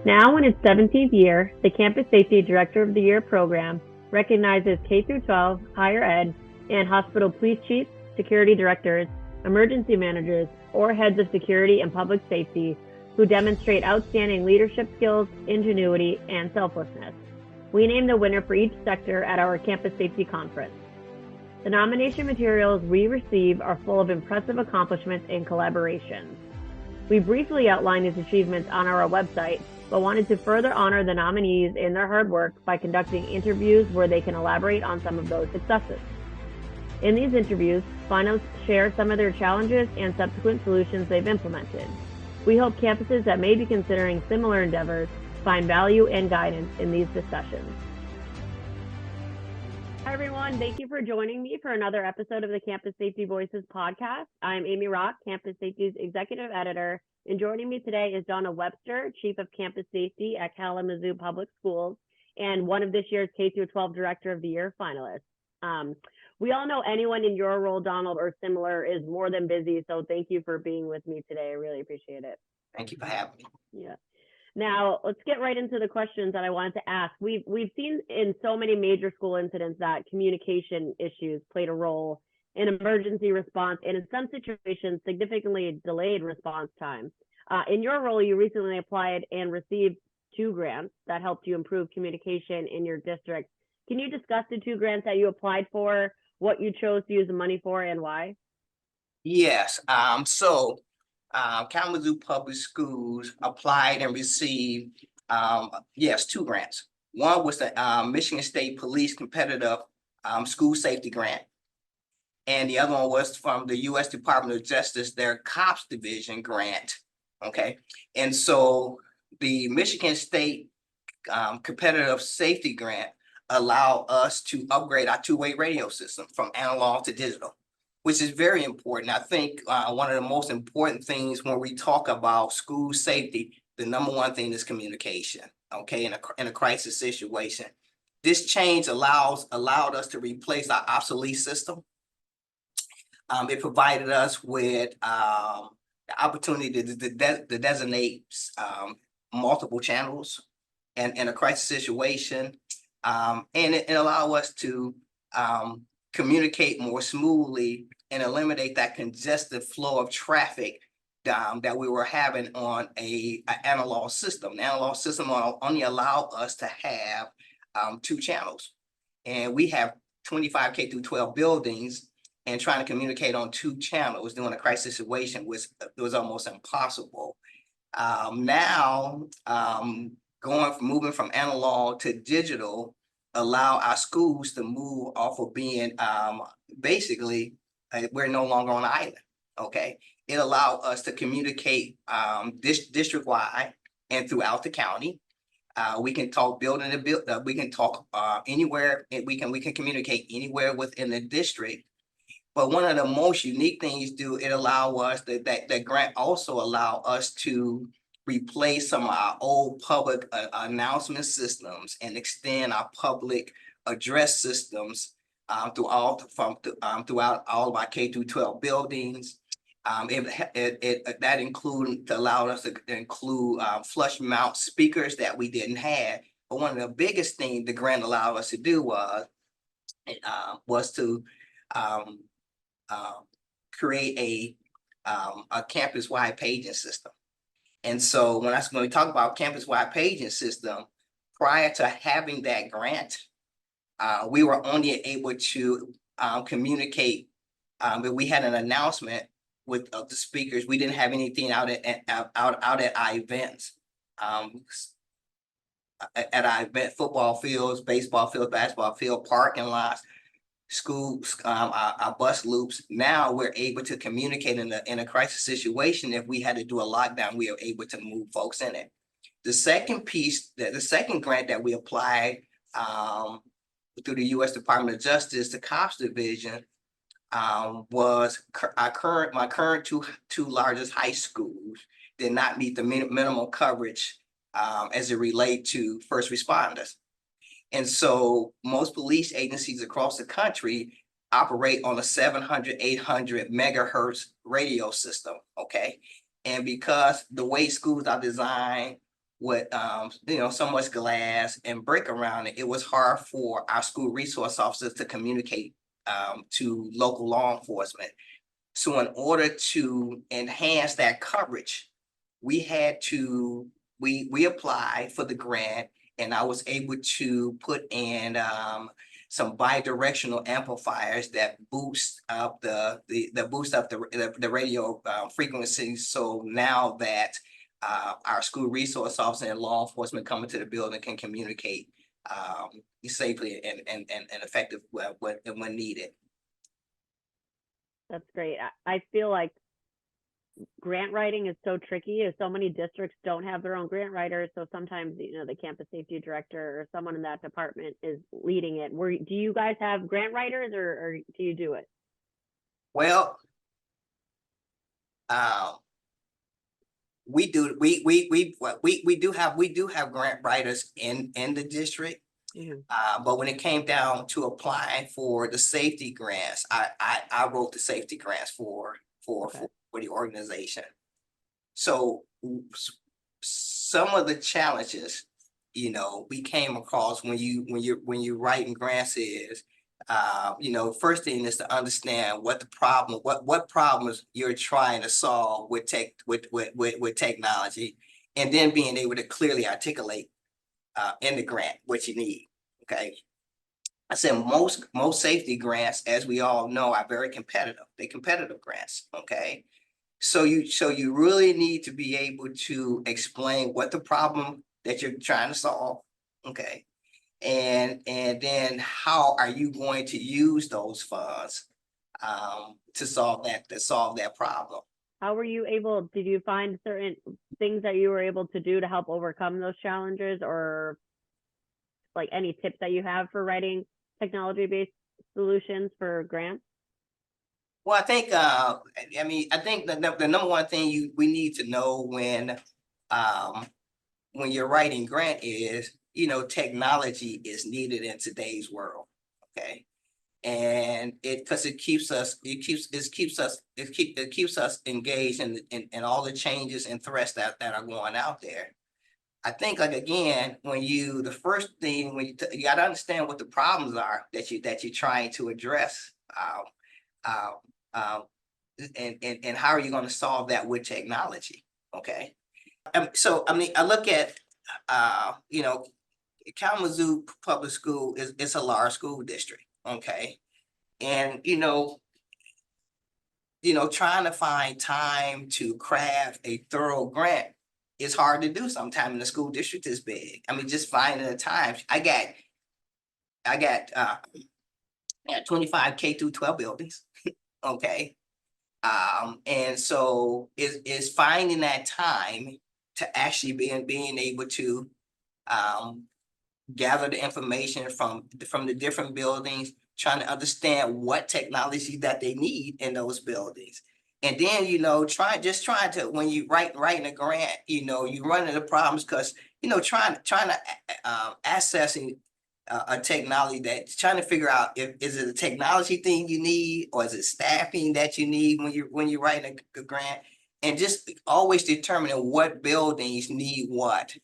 Now in its 17th year, the Campus Safety Director of the Year program recognizes K-12, higher ed, and hospital police chiefs, security directors, emergency managers, or heads of security and public safety who demonstrate outstanding leadership skills, ingenuity, and selflessness. We name the winner for each sector at our Campus Safety Conference. The nomination materials we receive are full of impressive accomplishments and collaborations. We briefly outlined these achievements on our website, but wanted to further honor the nominees in their hard work by conducting interviews where they can elaborate on some of those successes. In these interviews, finalists share some of their challenges and subsequent solutions they've implemented. We hope campuses that may be considering similar endeavors find value and guidance in these discussions. Hi, everyone. Thank you for joining me for another episode of the Campus Safety Voices podcast. I'm Amy Rock, Campus Safety's executive editor, and joining me today is Donna Webster, Chief of Campus Safety at Kalamazoo Public Schools, and one of this year's K-12 Director of the Year finalists. We all know anyone in your role, Donald, or similar is more than busy, so thank you for being with me today. I really appreciate it. Thank you for having me. Yeah. Now, let's get right into the questions that I wanted to ask. We've seen in so many major school incidents that communication issues played a role in emergency response, and in some situations, significantly delayed response time. In your role, you recently applied and received 2 grants that helped you improve communication in your district. Can you discuss the 2 grants that you applied for, what you chose to use the money for, and why? Yes. Kalamazoo Public Schools applied and received, 2 grants. One was the Michigan State Police Competitive School Safety Grant, and the other one was from the U.S. Department of Justice, their COPS Division grant. Okay, and so the Michigan State Competitive Safety Grant allow us to upgrade our two-way radio system from analog to digital, which is very important. I think one of the most important things when we talk about school safety, the number one thing is communication, okay, in a crisis situation. This change allowed us to replace our obsolete system. It provided us with the opportunity to designate multiple channels in a crisis situation. And it allowed us to communicate more smoothly and eliminate that congested flow of traffic that we were having on an analog system. The analog system only allowed us to have 2 channels. And we have 25 K-12 buildings, and trying to communicate on 2 channels during a crisis situation was almost impossible. Moving from analog to digital allow our schools to move off of being we're no longer on an island. Okay, it allowed us to communicate district-wide and throughout the county. We can talk building to building. We can talk anywhere. We can communicate anywhere within the district. But one of the most unique things it allow us that grant also allow us to replace some of our old public announcement systems and extend our public address systems throughout all of our K-12 buildings. That allowed us to include flush mount speakers that we didn't have. But one of the biggest things the grant allowed us to do was to create a campus-wide paging system. And so when we talk about campus-wide paging system, prior to having that grant, we were only able to communicate. But we had an announcement with the speakers. We didn't have anything out at our events. At our event, football fields, baseball fields, basketball field, parking lots, schools, our bus loops. Now we're able to communicate in a crisis situation. If we had to do a lockdown, we are able to move folks in it. The second piece, the second grant that we applied through the U.S. Department of Justice, the COPS Division, was my current two largest high schools did not meet the minimum coverage as it relate to first responders. And so most police agencies across the country operate on a 700, 800 megahertz radio system, okay? And because the way schools are designed with, so much glass and brick around it, it was hard for our school resource officers to communicate to local law enforcement. So in order to enhance that coverage, we applied for the grant, and I was able to put in some bidirectional amplifiers that boost up the radio frequencies. So now that our school resource officer and law enforcement coming to the building can communicate safely and effective when needed. That's great. I feel like grant writing is so tricky, as so many districts don't have their own grant writers. So sometimes, the campus safety director or someone in that department is leading it. Do you guys have grant writers, or do you do it? Well, we do have grant writers in the district. But when it came down to applying for the safety grants, I wrote the safety grants for the organization. So some of the challenges, we came across when you're writing grants is, first thing is to understand what problems you're trying to solve with technology, and then being able to clearly articulate in the grant what you need. Okay. I said most safety grants, as we all know, are very competitive. They're competitive grants. Okay. So you really need to be able to explain what the problem that you're trying to solve. Okay. And then how are you going to use those funds to solve that problem? How were you able, did you find certain things that you were able to do to help overcome those challenges, or like any tips that you have for writing technology-based solutions for grants? Well, I think the number one thing we need to know when you're writing grant is, technology is needed in today's world. Okay. And it keeps us engaged in all the changes and threats that are going out there. I think, like, again, the first thing, you got to understand what the problems are that you're trying to address, and how are you going to solve that with technology? Okay. So I look at Kalamazoo Public School it's a large school district. Okay. And trying to find time to craft a thorough grant is hard to do sometimes in the school district is big. Just finding the time. I got 25 K through 12 buildings. Okay. And so it's finding that time to actually being able to gather the information from the different buildings, trying to understand what technology that they need in those buildings. And then, trying to, when you writing a grant, you run into problems because, trying to accessing a technology, that trying to figure out is it a technology thing you need, or is it staffing that you need when you're writing a grant, and just always determining what buildings need what.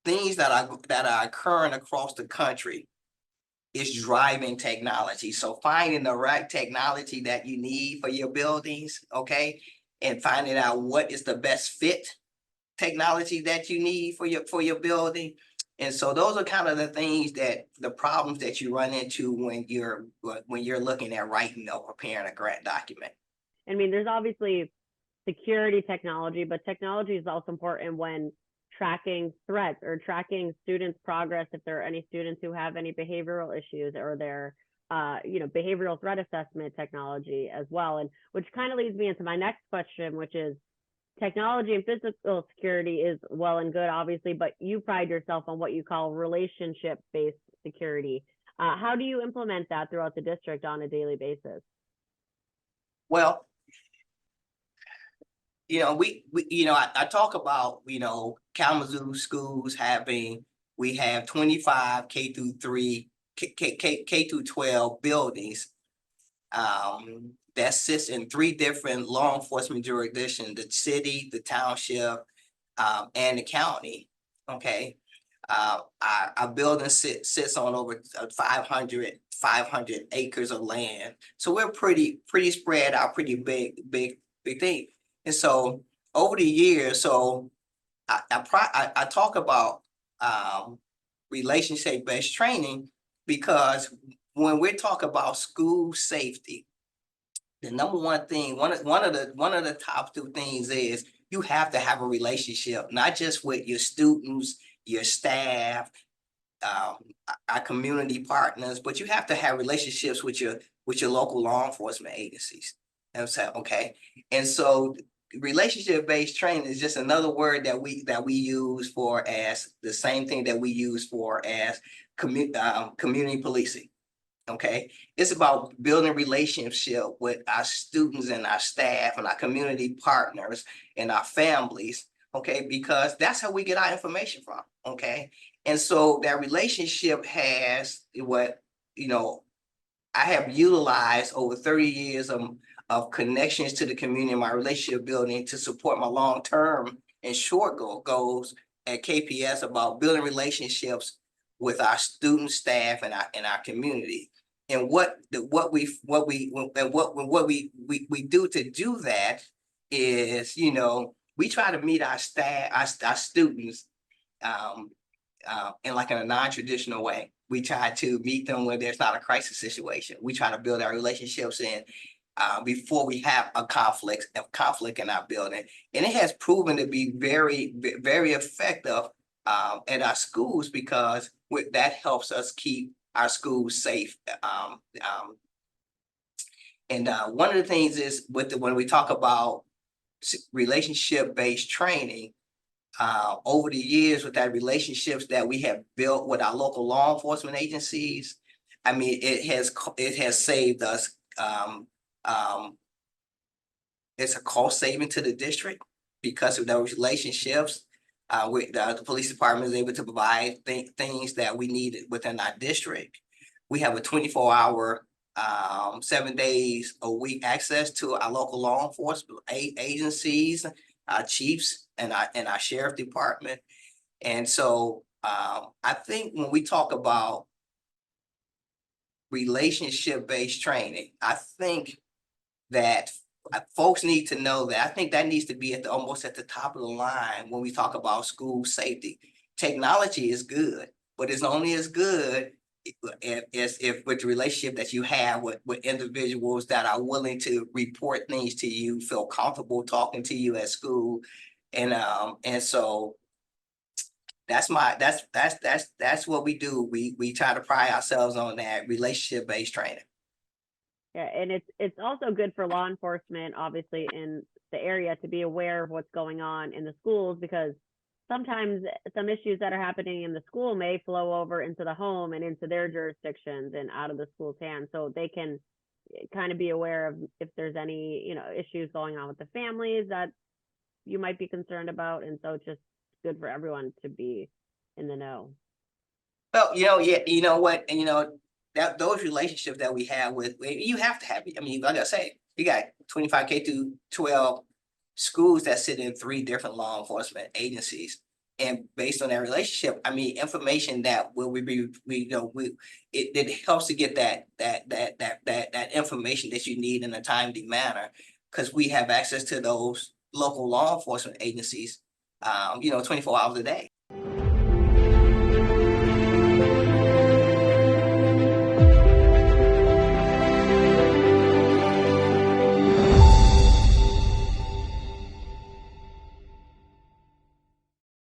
Things that are occurring across the country is driving technology. So finding the right technology that you need for your buildings, okay, and finding out what is the best fit technology that you need for your building. And so those are kind of the problems that you run into when you're looking at writing or preparing a grant document. There's obviously security technology, but technology is also important when tracking threats or tracking students' progress, if there are any students who have any behavioral issues, or their behavioral threat assessment technology as well. And which kind of leads me into my next question, which is, technology and physical security is well and good, obviously, but you pride yourself on what you call relationship-based security. How do you implement that throughout the district on a daily basis? Well, I talk about, Kalamazoo schools we have 25 K through 12 buildings. that sits in 3 different law enforcement jurisdictions: the city, the township, and the county. Okay. Our building sits on over 500 acres of land. So we're pretty spread out, pretty big thing. And so over the years, so I talk about relationship-based training because when we talk about school safety, the number one thing, one of the top 2 things is you have to have a relationship, not just with your students, your staff, our community partners, but you have to have relationships with your local law enforcement agencies. And so, okay, and so relationship-based training is just another word that we use for as the same thing that we use for as community policing. Okay, it's about building relationship with our students and our staff and our community partners and our families. Okay, because that's how we get our information from. Okay, and so that relationship has what, I have utilized over 30 years of connections to the community in my relationship building to support my long-term and short goals at KPS about building relationships with our student, staff, and our community. And what we do to do that is, we try to meet our staff, our students, in a non-traditional way. We try to meet them when there's not a crisis situation. We try to build our relationships in before we have a conflict in our building, and it has proven to be very, very effective at our schools because that helps us keep our schools safe. One of the things is when we talk about relationship-based training, over the years with that relationships that we have built with our local law enforcement agencies, I mean, it has saved us. It's a cost saving to the district because of those relationships. The police department is able to provide things that we needed within our district. We have a 24-hour, 7 days a week access to our local law enforcement agencies, our chiefs, and our sheriff department. And so I think when we talk about relationship-based training, I think that folks need to know that. I think that needs to be almost at the top of the line when we talk about school safety. Technology is good, but it's only as good if with the relationship that you have with individuals that are willing to report things to you, feel comfortable talking to you at school, and so that's what we do. We try to pride ourselves on that relationship-based training. Yeah, and it's also good for law enforcement, obviously, in the area to be aware of what's going on in the schools, because sometimes some issues that are happening in the school may flow over into the home and into their jurisdictions and out of the school's hands. So they can kind of be aware of if there's any, issues going on with the families that you might be concerned about. And so it's just good for everyone to be in the know. Well, yeah, you know what, and that those relationships that we have you have to have it. I mean, like I say, you got 25 K through 12 schools that sit in 3 different law enforcement agencies, and based on that relationship, I mean, information that it helps to get that information that you need in a timely manner, because we have access to those local law enforcement agencies, 24 hours a day.